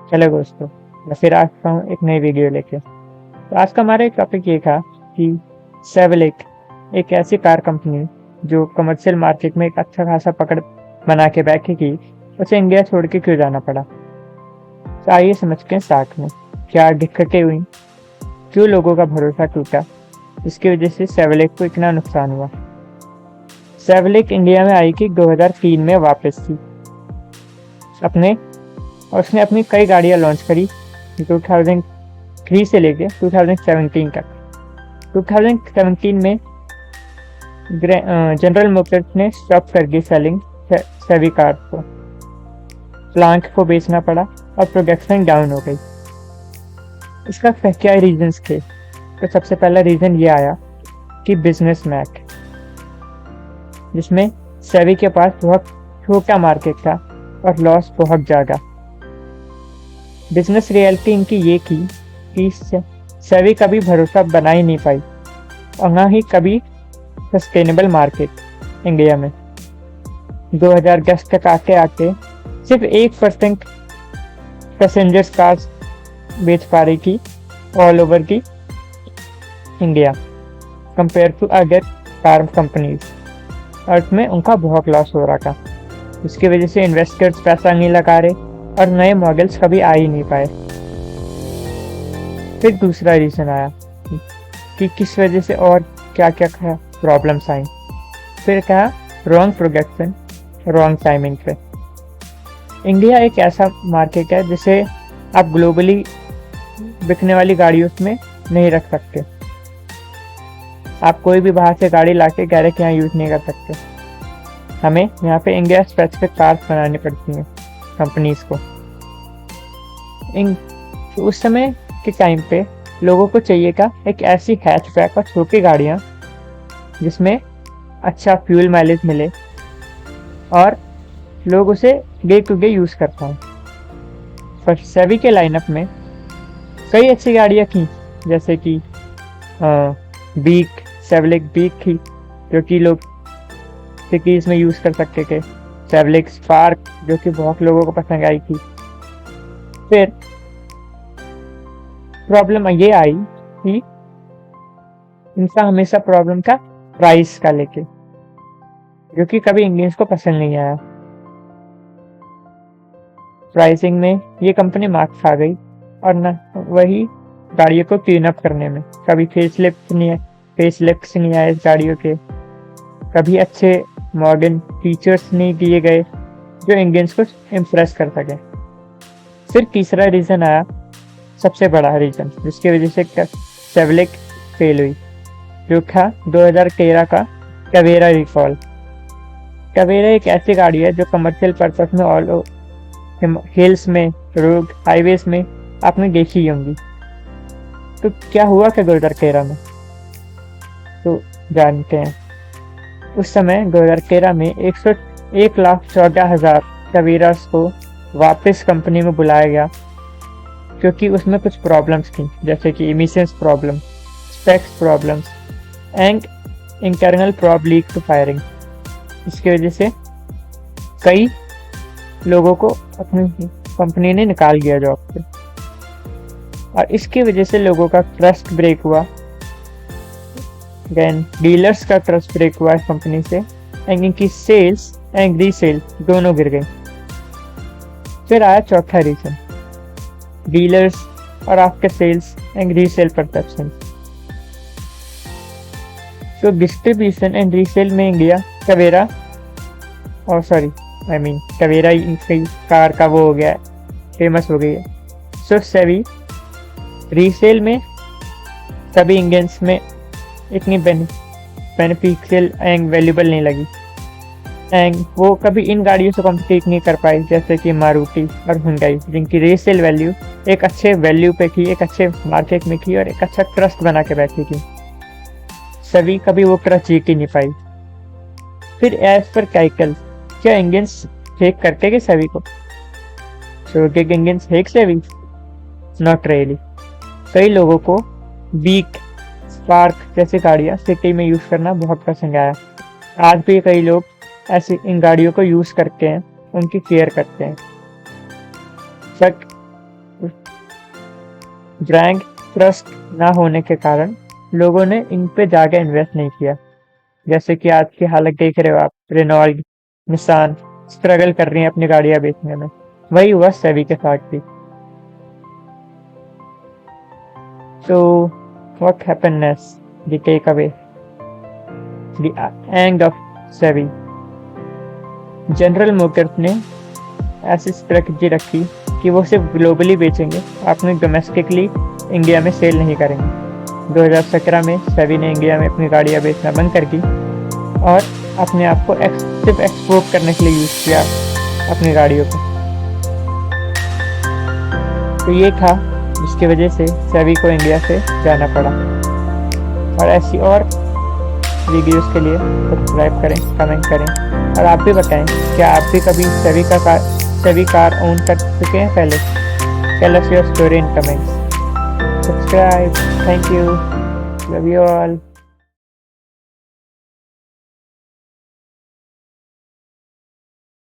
Hello दोस्तों, मैं फिर आ चुका हूँ एक नई वीडियो लेके। तो आज का हमारा एक टॉपिक ये था कि सेवलेक एक ऐसी कार कंपनी जो कमर्शियल मार्केट में एक अच्छा खासा पकड़ बना के बैठी थी, उसे इंडिया छोड़ के क्यों जाना पड़ा। तो आइए समझते हैं साथ में क्या दिक्कतें हुई, क्यों लोगों का भरोसा टूटा, जिसकी वजह से सेवलेक को इतना नुकसान हुआ। सेवलेक इंडिया में आई थी 2003 में वापस थी अपने, और उसने अपनी कई गाड़ियां लॉन्च करी 2003 से लेके 2017 तक। 2017 में जनरल मोटर्स ने स्टॉप कर दी सेलिंग सेवी कार को, प्लांट को बेचना पड़ा और प्रोडक्शन डाउन हो गई। इसका क्या रीजंस थे? तो सबसे पहला रीजन ये आया कि बिजनेस मैक, जिसमें सेवी के पास बहुत छोटा मार्केट था और लॉस बहुत ज़्यादा। बिजनेस रियलिटी इनकी ये थी कि सेवी कभी भरोसा बना ही नहीं पाई और ना ही कभी सस्टेनेबल मार्केट इंडिया में। 2010 तक आते आते सिर्फ 1% पैसेंजर्स कार्स बेच पा रही थी ऑल ओवर की India compare to other car companies, और इसमें उनका बहुत लॉस हो रहा था। इसकी वजह से इन्वेस्टर्स पैसा नहीं लगा रहे और नए मॉडल्स कभी आ ही नहीं पाए। फिर दूसरा रीज़न आया कि किस वजह से और क्या क्या प्रॉब्लम्स आई। फिर कहा रॉन्ग प्रोडक्शन, रॉन्ग टाइमिंग पे। इंडिया एक ऐसा मार्केट है जिसे आप ग्लोबली बिकने वाली गाड़ियों में नहीं रख सकते। आप कोई भी बाहर से गाड़ी लाके डायरेक्ट यहाँ यूज़ नहीं कर सकते। हमें यहाँ पे इंडिया स्पेसिफिक कार्स बनानी पड़ती हैं कंपनीज को। तो उस समय के टाइम पे लोगों को चाहिए था एक ऐसी हैचबैक और छोटी गाड़ियाँ जिसमें अच्छा फ्यूल माइलेज मिले और लोग उसे डे टू डे यूज़ कर पाएँ। पर सेवी के लाइनअप में कई अच्छी गाड़ियाँ थी, जैसे कि बीक, सेवलेक बीक थी जो कि लोग सिटीज़ में यूज़ कर सकते थे। सेवलेक स्पार्क जो कि बहुत लोगों को पसंद आई थी। फिर प्रॉब्लम ये आई कि इनका हमेशा प्रॉब्लम था प्राइस का लेके, जो कि कभी इंडियंस को पसंद नहीं आया। प्राइसिंग में ये कंपनी मार्क खा गई और न वही गाड़ियों को ट्यून अप करने में, कभी फेसलिफ्ट नहीं आए इस गाड़ियों के, कभी अच्छे मॉडर्न फीचर्स नहीं दिए गए जो इंडियंस को इम्प्रेस कर सके। फिर तीसरा रीज़न आया, सबसे बड़ा रीज़न जिसकी वजह से सेवलेक फेल हुई, जो था 2013 का टवेरा रिकॉल। टवेरा एक ऐसी गाड़ी है जो कमर्शियल पर्पस में ऑल हिल्स में, रोड हाईवेज में आपने देखी होंगी। तो क्या हुआ क्या 2013 में, तो जानते हैं। उस समय 2013 में 1,14,000 टवेरास को वापस कंपनी में बुलाया गया, क्योंकि उसमें कुछ प्रॉब्लम्स थी, जैसे कि emissions problem, specs problems and internal prob leak to firing. इसकी वजह से कई लोगों को अपनी कंपनी ने निकाल दिया जॉब से, और इसकी वजह से लोगों का ट्रस्ट ब्रेक हुआ। देन डीलर्स का ट्रस्ट ब्रेक हुआ इस कंपनी से, एंड इनकी सेल्स एंड रीसेल दोनों गिर गई। फिर आया चौथा रीजन, डीलर्स और after sales and resale perception. तो डिस्ट्रीब्यूशन एंड रीसेल में इंडिया टवेरा टवेरा कार का वो हो गया, फेमस हो गई है। सो सेवी रीसेल में सभी इंडियंस में इतनी बेनिफिशियल एंड वैल्यूबल नहीं लगी, एंड वो कभी इन गाड़ियों से कॉम्पिटिट नहीं कर पाई, जैसे कि मारुति और हुंडई, जिनकी रीसेल वैल्यू एक अच्छे वैल्यू पे थी, एक अच्छे मार्केट में थी और एक अच्छा ट्रस्ट बना के बैठी थी। सभी कभी वो ट्रस्ट जीत ही नहीं पाई। फिर एज पर काइकल, क्या इंडियंस हेक करते कि सेवी को? इंडियंस हेक सेवी? Not really. कई लोगों को बीक, स्पार्क जैसी गाड़ियाँ सिटी में यूज़ करना बहुत पसंद आया। आज भी कई लोग ऐसी इन गाड़ियों को यूज़ करते हैं, उनकी केयर करते हैं। बट ब्रांड ट्रस्ट ना होने के कारण लोगों ने इन पे ज़्यादा इन्वेस्ट नहीं किया। जैसे कि आज की हालत देख रहे हो आप, रेनॉल्ट, निसान स्ट्रगल कर रही हैं अपनी गाड़ियां बेचने में। वही हुआ सेवी के साथ भी। So what happiness, the takeaway, the end of सेवी। जनरल मोटर्स ने ऐसी स्ट्रेटजी रखी कि वो सिर्फ ग्लोबली बेचेंगे, अपने डोमेस्टिकली इंडिया में सेल नहीं करेंगे। 2017 में सेवी ने इंडिया में अपनी गाड़ियाँ बेचना बंद कर दी और अपने आप को सिर्फ एक्सपोर्ट करने के लिए यूज़ किया अपनी गाड़ियों को। तो ये था जिसकी वजह से सेवी को इंडिया से जाना पड़ा। और ऐसी और वीडियोस के लिए सब्सक्राइब करें, कमेंट करें और आप भी बताएं क्या आप भी कभी सेवी कार ओन कर चुके हैं पहले। Tell us your story in comments. Subscribe. Thank you. Love you all.